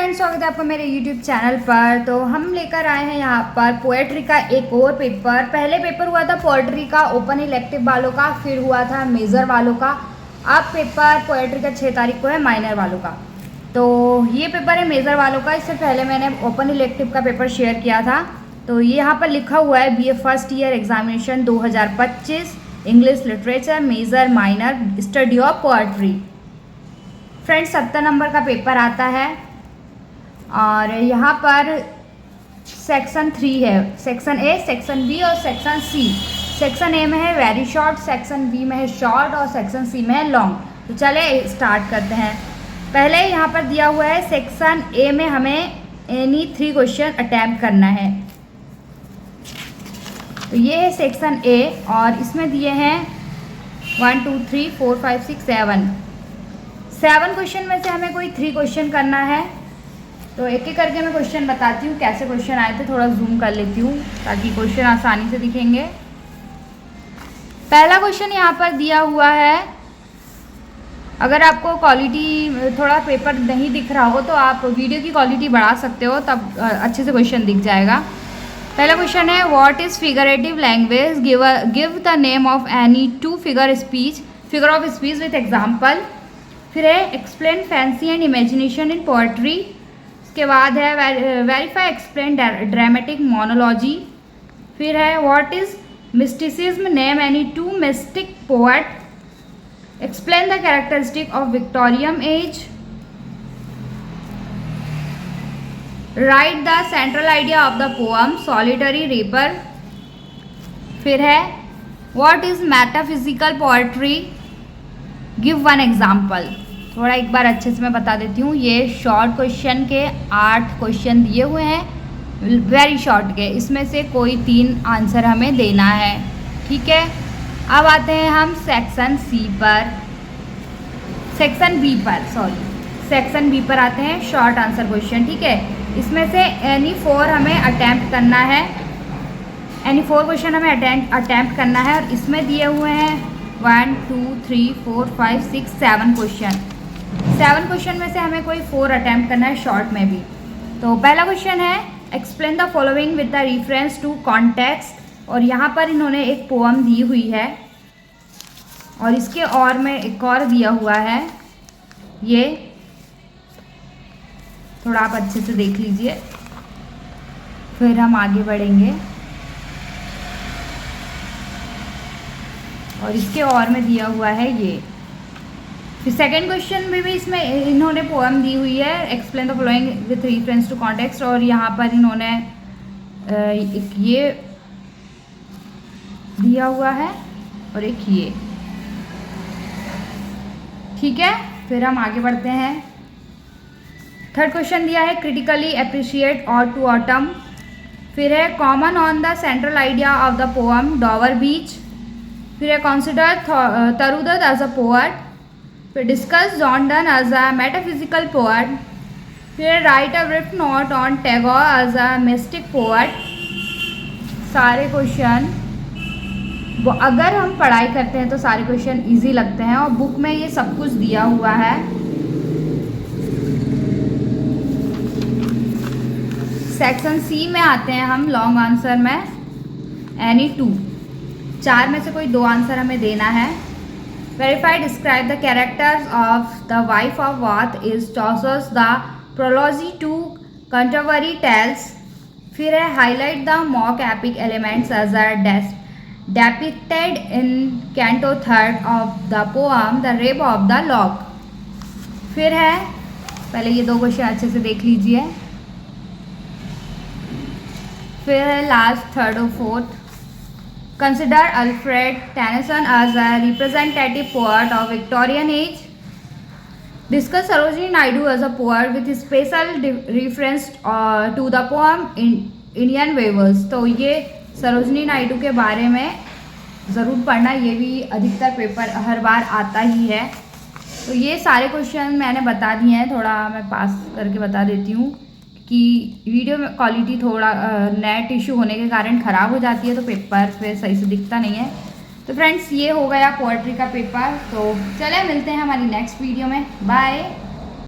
Friends, स्वागत है आपका मेरे यूट्यूब चैनल पर। तो हम लेकर आए हैं यहाँ पर पोएट्री का एक और पेपर। पहले पेपर हुआ था पोएट्री का ओपन इलेक्टिव वालों का, फिर हुआ था मेजर वालों का। अब पेपर पोएट्री का 6 तारीख को है माइनर वालों का। तो ये पेपर है मेजर वालों का। इससे पहले मैंने ओपन इलेक्टिव का पेपर शेयर किया था। तो ये यहाँ पर लिखा हुआ है BA first year examination 2025 English literature major minor study of poetry. Friends 70 number का पेपर आता है और यहाँ पर सेक्शन 3 है, सेक्शन ए, सेक्शन बी और सेक्शन सी। सेक्शन ए में है वेरी शॉर्ट, सेक्शन बी में है शॉर्ट और सेक्शन सी में है लॉन्ग। तो चले स्टार्ट करते हैं। पहले यहाँ पर दिया हुआ है सेक्शन ए में हमें एनी 3 क्वेश्चन अटैम्प्ट करना है। तो ये है सेक्शन ए और इसमें दिए हैं 1 2 3 4 5 6 7 क्वेश्चन में से हमें कोई 3 क्वेश्चन करना है। तो एक एक करके मैं क्वेश्चन बताती हूँ कैसे क्वेश्चन आए थे। थोड़ा जूम कर लेती हूँ ताकि क्वेश्चन आसानी से दिखेंगे। पहला क्वेश्चन यहाँ पर दिया हुआ है। अगर आपको क्वालिटी थोड़ा पेपर नहीं दिख रहा हो तो आप वीडियो की क्वालिटी बढ़ा सकते हो, तब अच्छे से क्वेश्चन दिख जाएगा। पहला क्वेश्चन है what is figurative language, give the name of any 2 figure of speech with example. फिर है explain fancy and imagination in poetry. उसके बाद है वेरीफाई एक्सप्लेन ड्रामेटिक मोनोलॉजी। फिर है what is mysticism, name any 2 mistake poet, explain the characteristic of Victorian as, right the central idea of the poem solitary reaper. फिर है what is metaphysical poetry, give 1 example. थोड़ा एक बार अच्छे से मैं बता देती हूँ। ये शॉर्ट क्वेश्चन के 8 क्वेश्चन दिए हुए हैं, वेरी शॉर्ट के। इसमें से कोई 3 आंसर हमें देना है, ठीक है। अब आते हैं हम सेक्शन सी पर, सेक्शन बी पर, सेक्शन बी पर आते हैं। शॉर्ट आंसर क्वेश्चन, ठीक है। इसमें से एनी 4 हमें अटैम्प्ट करना है, एनी 4 क्वेश्चन हमें अटैम्प्ट करना है। और इसमें दिए हुए हैं 1 2 3 4 5 6 7 क्वेश्चन। 7 क्वेश्चन में से हमें कोई 4 अटैम्प्ट करना है शॉर्ट में भी। तो पहला क्वेश्चन है explain the following with the reference to context. और यहाँ पर इन्होंने एक पोअम दी हुई है और इसके और में एक और दिया हुआ है। ये थोड़ा आप अच्छे से देख लीजिए, फिर हम आगे बढ़ेंगे। और इसके और में दिया हुआ है ये। फिर सेकंड क्वेश्चन में भी इसमें इन्होंने पोएम दी हुई है, explain the following with reference to context. और यहाँ पर इन्होंने एक ये दिया हुआ है और एक ये, ठीक है। फिर हम आगे बढ़ते हैं। थर्ड क्वेश्चन दिया है क्रिटिकली अप्रिशिएट और टू ऑटम। फिर है common on the central idea of the poem डॉवर बीच। फिर है कॉन्सिडर तरुदत्त एज अ पोएट। फिर discuss John Donne as a metaphysical poet. फिर right a brief note on Tagore as a mistake poet. सारे question अगर हम पढ़ाई करते हैं तो सारे क्वेश्चन इजी लगते हैं और बुक में ये सब कुछ दिया हुआ है। सेक्शन सी में आते हैं हम। लॉन्ग आंसर में एनी 2, 4 में से कोई 2 आंसर हमें देना है। Verify describe the characters of the wife of Bath is Chaucer's the prologue to Canterbury tales. फिर है highlight the mock epic elements as a depicted in canto 3 of the poem the rape of the lock. फिर है, पहले ये 2 question अच्छे से देख लीजिए। फिर है लास्ट, थर्ड और fourth. Consider Alfred Tennyson as a representative poet of Victorian age. Discuss Sarojini Naidu as a poet with special reference to the poem Indian weavers. तो ये सरोजिनी नायडू के बारे में ज़रूर पढ़ना, ये भी अधिकतर पेपर हर बार आता ही है। तो ये सारे क्वेश्चन मैंने बता दिए हैं। थोड़ा मैं पास करके बता देती हूँ कि वीडियो में क्वालिटी थोड़ा नेट इशू होने के कारण ख़राब हो जाती है, तो पेपर फिर सही से दिखता नहीं है। तो फ्रेंड्स ये हो गया पोएट्री का पेपर। तो चले मिलते हैं हमारी नेक्स्ट वीडियो में। बाय।